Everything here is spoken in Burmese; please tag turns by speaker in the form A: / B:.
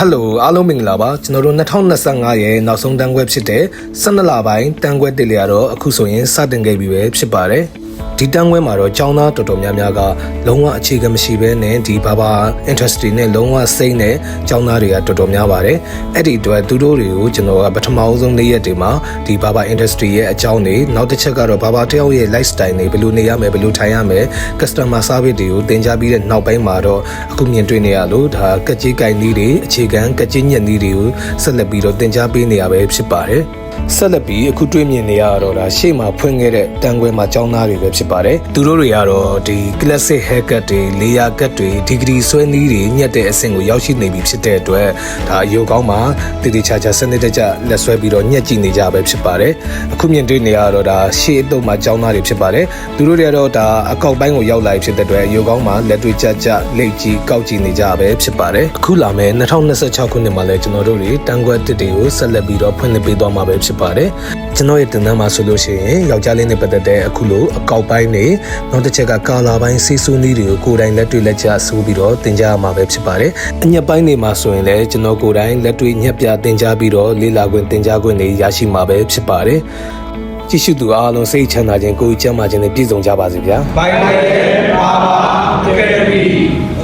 A: Hello အားလုံးမင်္ဂလာပါကျွန်တော်တို့2025ရဲ့နောက်ဆုံးတန်းခွဲဖြစ်တဲ့12လပိုင်းတန်းခွဲတက်လျာတော့အခုဆိုရင်စတင်ခဲ့ပြီပဲဖြစ်ပါတယ်ဒီတန်းခွဲမှာတော့ကျောင်းသားတော်တော်များများကလုံးဝအခြေခံမရှိဘဲနဲ့ဒီဘာဘာ interest တွေနဲ့လုံးဝစိတ်နဲ့ကျောင်းသားတွေကတော်တော်များပါတယ်အဲ့ဒီအတွက်သူတို့တွေကိုကျွန်တော်ကပထမအဆုံးနေ့ရက်တွေမှာဒီဘာဘာ industry ရဲ့အကြောင်းတွေနောက်တစ်ချက်ကတော့ဘာဘာတယောက်ရဲ့ lifestyle တွေဘယ်လိုနေရမယ်ဘယ်လိုထိုင်ရမယ် customer service တွေကိုသင်ကြားပြီးတဲ့နောက်ပိုင်းမှာတော့အခုမြင်တွေ့နေရလို့ဒါကက်ကြီးကိုင်နည်းတွေအခြေခံကက်ကြီးညက်နည်းတွေကိုဆက်လက်ပြီးတော့သင်ကြားပေးနေရပဲဖြစ်ပါတယ်ဆက်လက်ပြီးအခုတွေ့မြင်နေရတော့ဒါရှေ့မှာဖွင့်ခဲ့တဲ့တန်းခွဲမှာကျောင်းသားတွေပဲဖြစ်ပါတယ်သူတို့တွေကတော့ဒီ classic haircut တွေ layer cut တွေ degree ဆွဲနည်းတွေညက်တဲ့အဆင့်ကိုရောက်ရှိနေပြီဖြစ်တဲ့အတွက်ဒါအရုပ်ကောင်းမှာတည်တည်ချာချာစနစ်တကျလက်ဆွဲပြီးတော့ညက်ကြည့်နေကြပဲဖြစ်ပါတယ်အခုမြင်တွေ့နေရတော့ဒါရှေ့အတုပ်မှာကျောင်းသားတွေဖြစ်ပါတယ်သူတို့တွေကတော့ဒါအကောက်ပိုင်းကိုရောက်လာဖြစ်တဲ့အတွက်အရုပ်ကောင်းမှာလက်တွေ့ကျကျလိတ်ကြီးကောက်ကြည့်နေကြပဲဖြစ်ပါတယ်အခုလာမယ့်2026ခုနှစ်မှာလည်းကျွန်တော်တို့တွေတန်းခွဲတစ်တွေကိုဆက်လက်ပြီးတော့ဖွင့်လှစ်ပေးသွားမှာပဲဖြစ်ပါတယ်ကျွန်တော်ရဲ့တင်တန်းမှာဆိုလို့ရှိရင်ယောက်ျားလေးနဲ့ပတ်သက်တဲ့အခုလိုအကောက်ပိုင်းတွေနောက်တစ်ချက်ကကာလာပိုင်းစီးဆူးနည်းတွေကိုကိုယ်တိုင်လက်တွေ့လက်ကျဆိုပြီးတော့သင်ကြားရမှာပဲဖြစ်ပါတယ်အညက်ပိုင်းတွေမှာဆိုရင်လည်းကျွန်တော်ကိုယ်တိုင်လက်တွေ့ညက်ပြသင်ကြားပြီးတော့လေ့လာခွင့်သင်ကြားခွင့်တွေရရှိမှာပဲဖြစ်ပါတယ်ကြည့်ရှုသူအားလုံးစိတ်ချမ်းသာခြင်းကိုယ်ကျန်းမာခြင်းနဲ့ပြည့်စုံကြပါစေဗျာ
B: Bye bye, Baba Academy.